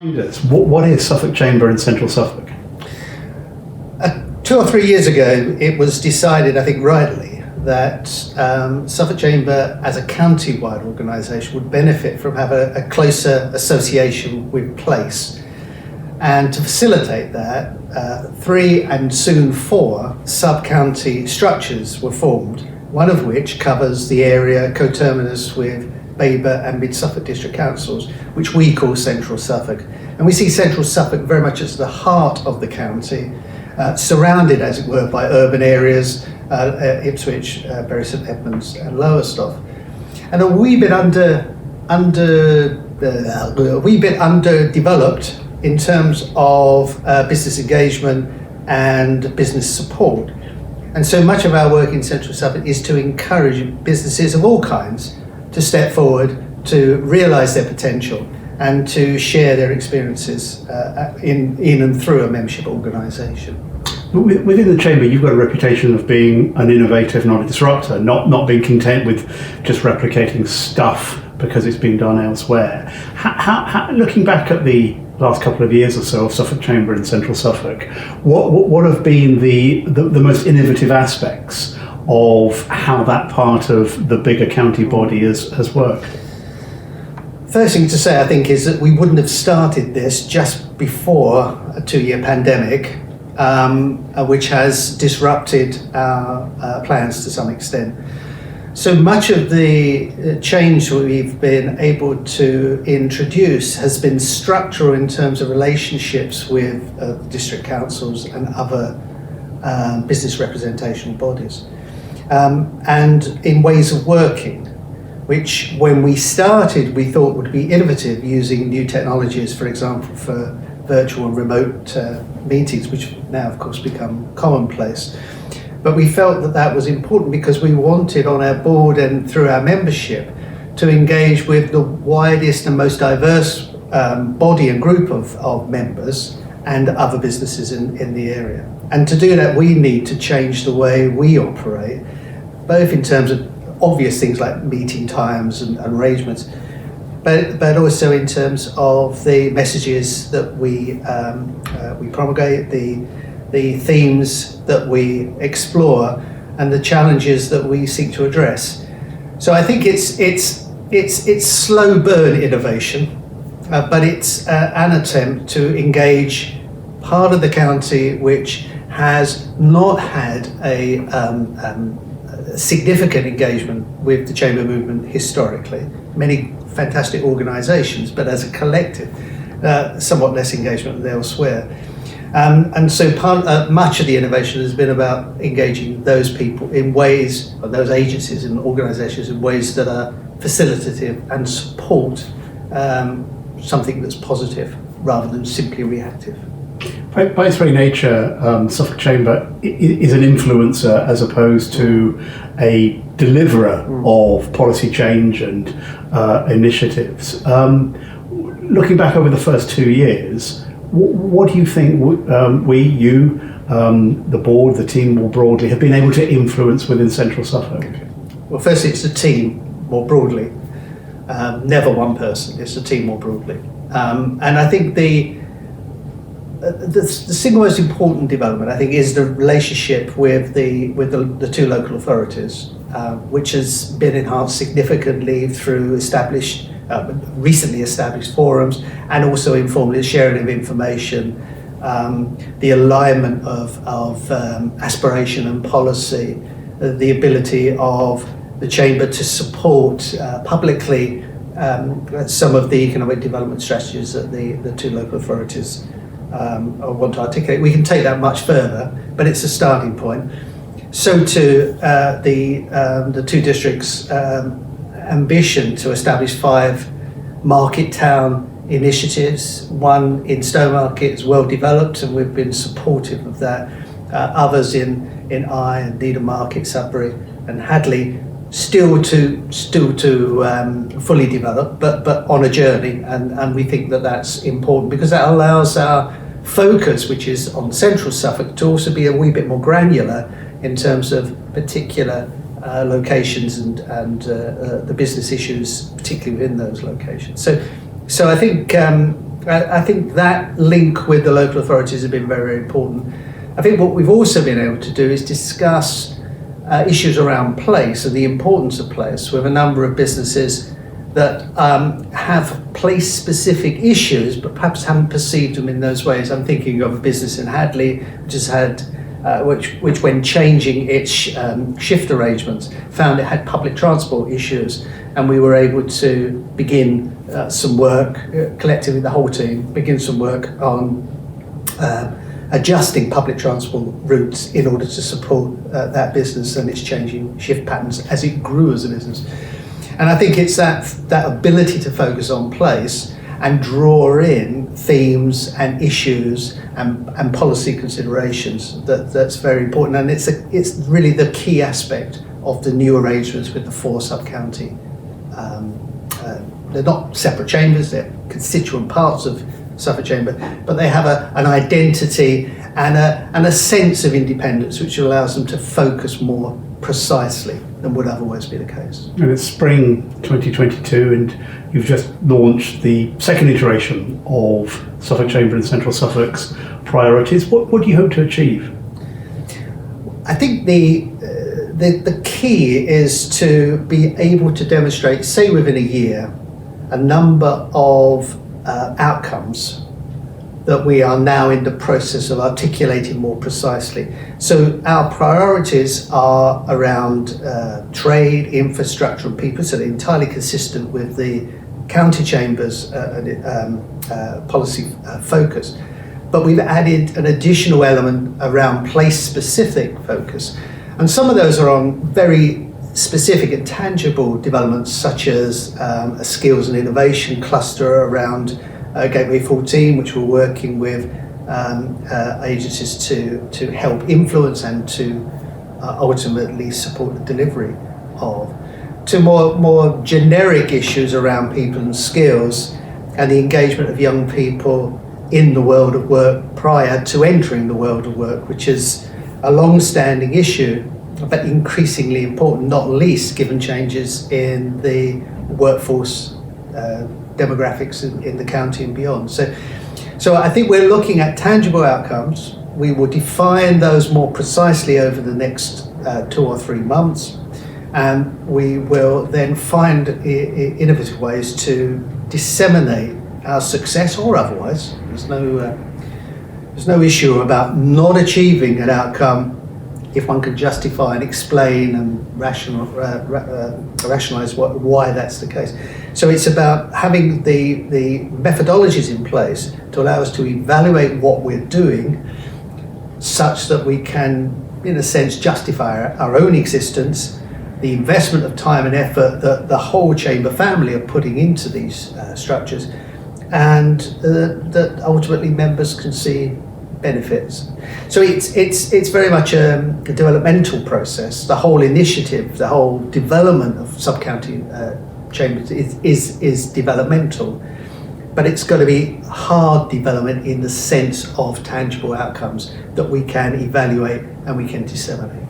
What is Suffolk Chamber in Central Suffolk? 2 or 3 years ago, it was decided, I think rightly, that Suffolk Chamber as a county-wide organisation would benefit from having a closer association with place. And to facilitate that, 3 and soon 4 sub-county structures were formed, one of which covers the area coterminous with Baber and Mid-Suffolk District Councils, which we call Central Suffolk. And we see Central Suffolk very much as the heart of the county, surrounded, as it were, by urban areas, Ipswich, Bury St Edmunds and Lowestoft. And a wee bit underdeveloped in terms of business engagement and business support. And so much of our work in Central Suffolk is to encourage businesses of all kinds to step forward, to realise their potential and to share their experiences in and through a membership organisation. Within the Chamber, you've got a reputation of being an innovative, not a disruptor, not being content with just replicating stuff because it's been done elsewhere. Looking back at the last couple of years or so of Suffolk Chamber in Central Suffolk, what have been the most innovative aspects of how that part of the bigger county body has worked? First thing to say, I think, is that we wouldn't have started this just before a 2-year pandemic, which has disrupted our plans to some extent. So much of the change we've been able to introduce has been structural in terms of relationships with district councils and other business representation bodies, and in ways of working, which when we started we thought would be innovative, using new technologies, for example, for virtual and remote meetings, which now of course become commonplace. But we felt that that was important because we wanted on our board and through our membership to engage with the widest and most diverse body and group of members and other businesses in the area. And to do that, we need to change the way we operate, both in terms of obvious things like meeting times and arrangements, but also in terms of the messages that we promulgate, the themes that we explore, and the challenges that we seek to address. So I think it's slow burn innovation, but it's an attempt to engage part of the county which has not had a significant engagement with the Chamber movement historically. Many fantastic organisations, but as a collective, somewhat less engagement than elsewhere. And so much of the innovation has been about engaging those people in ways, or those agencies and organisations in ways that are facilitative and support something that's positive rather than simply reactive. By its very nature, Suffolk Chamber is an influencer as opposed to a deliverer of policy change and initiatives. Looking back over the first 2 years, what do you think the board, the team more broadly, have been able to influence within Central Suffolk? Well, firstly, it's a team more broadly. Never one person, it's a team more broadly. And I think the single most important development, I think, is the relationship with the 2 local authorities, which has been enhanced significantly through recently established forums, and also informally sharing of information, the alignment of aspiration and policy, the ability of the Chamber to support publicly some of the economic development strategies that the 2 local authorities want to articulate. We can take that much further, but it's a starting point. So too, the 2 districts' ambition to establish 5 market town initiatives. One in Stowmarket is well developed, and we've been supportive of that. Others in Eye and Needham Market, Sudbury and Hadley, still to fully develop, but on a journey, and we think that that's important because that allows our focus, which is on Central Suffolk, to also be a wee bit more granular in terms of particular locations and the business issues, particularly within those locations. So I think I think that link with the local authorities has been very, very important. I think what we've also been able to do is discuss issues around place and the importance of place with a number of businesses that have place-specific issues, but perhaps haven't perceived them in those ways. I'm thinking of a business in Hadley, which has had, which when changing its shift arrangements, found it had public transport issues, and we were able to begin some work, collectively the whole team, begin some work on adjusting public transport routes in order to support that business and its changing shift patterns as it grew as a business. And I think it's that ability to focus on place and draw in themes and issues and policy considerations that's very important. And it's really the key aspect of the new arrangements with the 4 sub-county. They're not separate chambers, they're constituent parts of Suffolk Chamber, but they have an identity and a sense of independence which allows them to focus more precisely than would otherwise be the case. And it's spring 2022 and you've just launched the second iteration of Suffolk Chamber and Central Suffolk's priorities. What do you hope to achieve? I think the key is to be able to demonstrate, say within a year, a number of outcomes that we are now in the process of articulating more precisely. So our priorities are around trade, infrastructure and people, so they're entirely consistent with the county chambers policy focus. But we've added an additional element around place-specific focus. And some of those are on very specific and tangible developments, such as a skills and innovation cluster around Gateway 14, which we're working with agencies to help influence and to ultimately support the delivery of, to more generic issues around people and skills and the engagement of young people in the world of work prior to entering the world of work, which is a long-standing issue, but increasingly important, not least given changes in the workforce demographics in the county and beyond. So I think we're looking at tangible outcomes. We will define those more precisely over the next 2 or 3 months, and we will then find innovative ways to disseminate our success or otherwise. There's no issue about not achieving an outcome if one can justify and explain and rationalize why that's the case. So it's about having the methodologies in place to allow us to evaluate what we're doing such that we can, in a sense, justify our own existence, the investment of time and effort that the whole chamber family are putting into these structures, and that ultimately members can see benefits. So it's very much a developmental process. The whole initiative, the whole development of sub-county chambers is developmental, but it's got to be hard development in the sense of tangible outcomes that we can evaluate and we can disseminate.